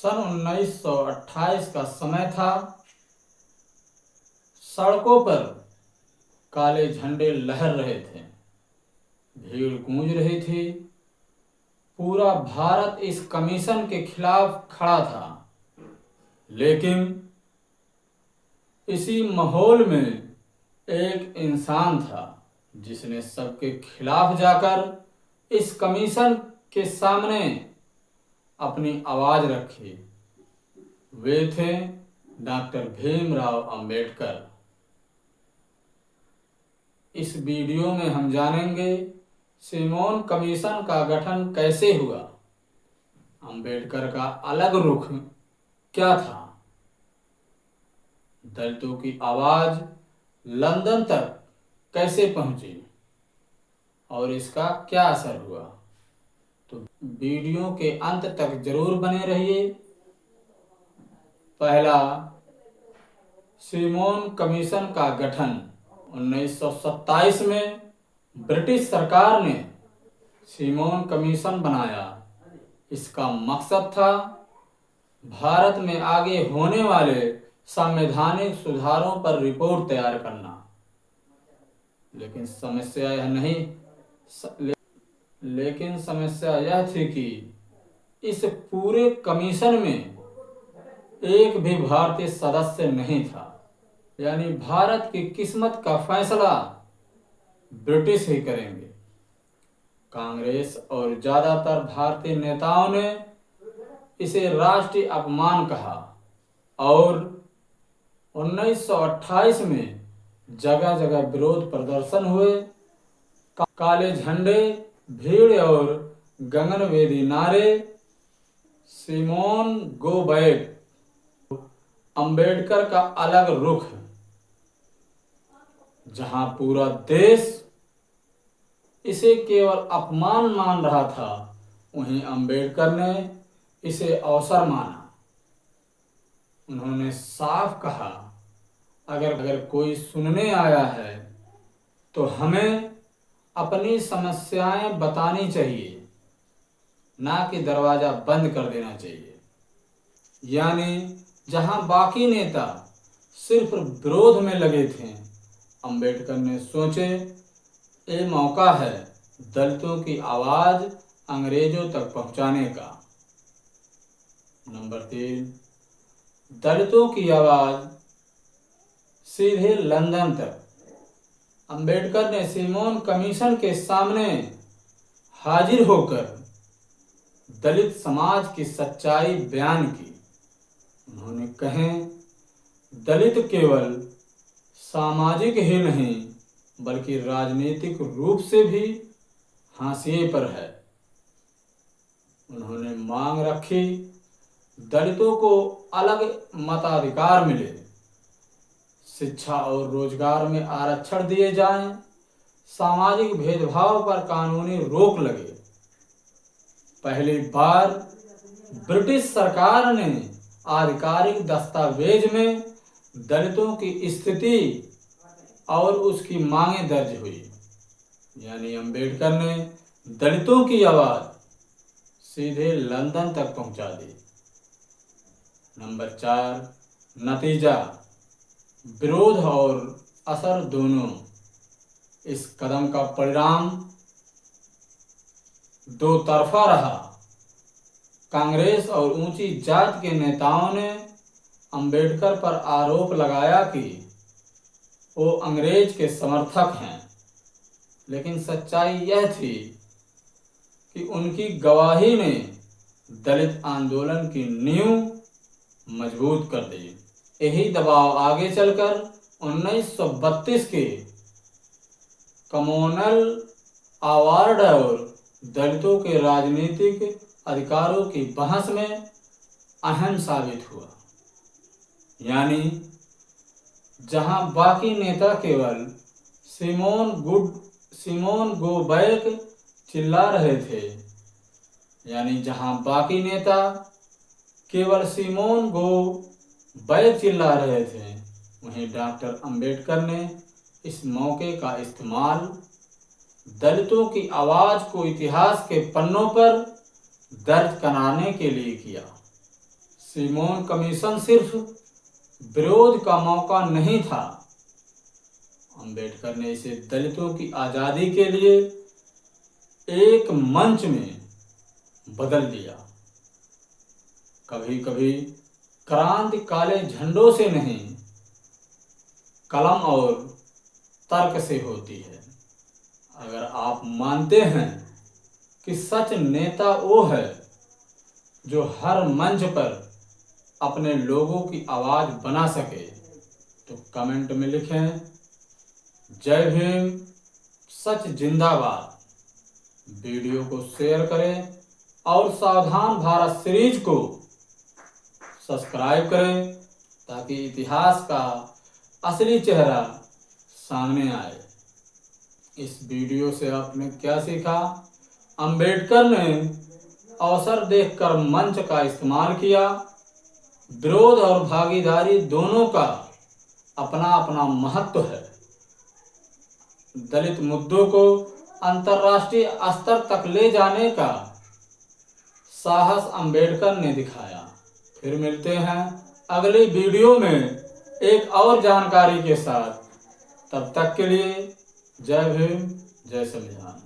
सन 1928 का समय था। सड़कों पर काले झंडे लहर रहे थे, भीड़ गूंज रही थी। पूरा भारत इस कमीशन के खिलाफ खड़ा था। लेकिन इसी माहौल में एक इंसान था जिसने सबके खिलाफ जाकर इस कमीशन के सामने अपनी आवाज रखी। वे थे डॉक्टर भीमराव अंबेडकर। इस वीडियो में हम जानेंगे सिमोन कमीशन का गठन कैसे हुआ, अंबेडकर का अलग रुख क्या था, दलितों की आवाज लंदन तक कैसे पहुंची और इसका क्या असर हुआ। तो वीडियो के अंत तक जरूर बने रहिए। पहला, सिमोन कमीशन का गठन 1927 में ब्रिटिश सरकार ने सिमोन कमीशन बनाया। इसका मकसद था भारत में आगे होने वाले संवैधानिक सुधारों पर रिपोर्ट तैयार करना। लेकिन समस्या यह थी कि इस पूरे कमीशन में एक भी भारतीय सदस्य नहीं था। यानी भारत की किस्मत का फैसला ब्रिटिश ही करेंगे। कांग्रेस और ज्यादातर भारतीय नेताओं ने इसे राष्ट्रीय अपमान कहा और 1928 में जगह जगह विरोध प्रदर्शन हुए। काले झंडे, भीड़ और गगनभेदी नारे। सिमोन गो बैक, अंबेडकर का अलग रुख। जहां पूरा देश इसे केवल अपमान मान रहा था, वहीं अंबेडकर ने इसे अवसर माना। उन्होंने साफ कहा, अगर कोई सुनने आया है तो हमें अपनी समस्याएं बतानी चाहिए, ना कि दरवाजा बंद कर देना चाहिए। यानी जहां बाकी नेता सिर्फ विरोध में लगे थे, अंबेडकर ने सोचे ये मौका है दलितों की आवाज अंग्रेजों तक पहुंचाने का। नंबर 3, दलितों की आवाज सीधे लंदन तक। अंबेडकर ने सिमोन कमीशन के सामने हाजिर होकर दलित समाज की सच्चाई बयान की। उन्होंने कहे, दलित केवल सामाजिक ही नहीं बल्कि राजनीतिक रूप से भी हाशिए पर है। उन्होंने मांग रखी, दलितों को अलग मताधिकार मिले, शिक्षा और रोजगार में आरक्षण दिए जाएं, सामाजिक भेदभाव पर कानूनी रोक लगे। पहली बार ब्रिटिश सरकार ने आधिकारिक दस्तावेज में दलितों की स्थिति और उसकी मांगें दर्ज हुई। यानी अंबेडकर ने दलितों की आवाज सीधे लंदन तक पहुंचा दी। नंबर 4, नतीजा, विरोध और असर दोनों। इस कदम का परिणाम दो तरफा रहा। कांग्रेस और ऊंची जात के नेताओं ने अंबेडकर पर आरोप लगाया कि वो अंग्रेज के समर्थक हैं। लेकिन सच्चाई यह थी कि उनकी गवाही ने दलित आंदोलन की नींव मजबूत कर दी। यही दबाव आगे चलकर 1932 के कम्युनल अवार्ड और दलितों के राजनीतिक अधिकारों की बहस में अहम साबित हुआ। यानी जहां बाकी नेता केवल सिमोन गो बैक चिल्ला रहे थे, यानी जहां बाकी नेता केवल सिमोन गो बैक चिल्ला रहे थे, वहीं डॉक्टर अंबेडकर ने इस मौके का इस्तेमाल दलितों की आवाज को इतिहास के पन्नों पर दर्ज कराने के लिए किया। सिमोन कमीशन सिर्फ विरोध का मौका नहीं था, अंबेडकर ने इसे दलितों की आजादी के लिए एक मंच में बदल दिया। कभी कभी क्रांति काले झंडों से नहीं, कलम और तर्क से होती है। अगर आप मानते हैं कि सच नेता वो है जो हर मंच पर अपने लोगों की आवाज बना सके, तो कमेंट में लिखें जय भीम, सच जिंदाबाद। वीडियो को शेयर करें और सावधान भारत सीरीज को सब्सक्राइब करें ताकि इतिहास का असली चेहरा सामने आए। इस वीडियो से आपने क्या सीखा? अंबेडकर ने अवसर देखकर मंच का इस्तेमाल किया। विरोध और भागीदारी दोनों का अपना अपना महत्व है। दलित मुद्दों को अंतर्राष्ट्रीय स्तर तक ले जाने का साहस अंबेडकर ने दिखाया। फिर मिलते हैं अगली वीडियो में एक और जानकारी के साथ। तब तक के लिए जय भीम, जय संविधान।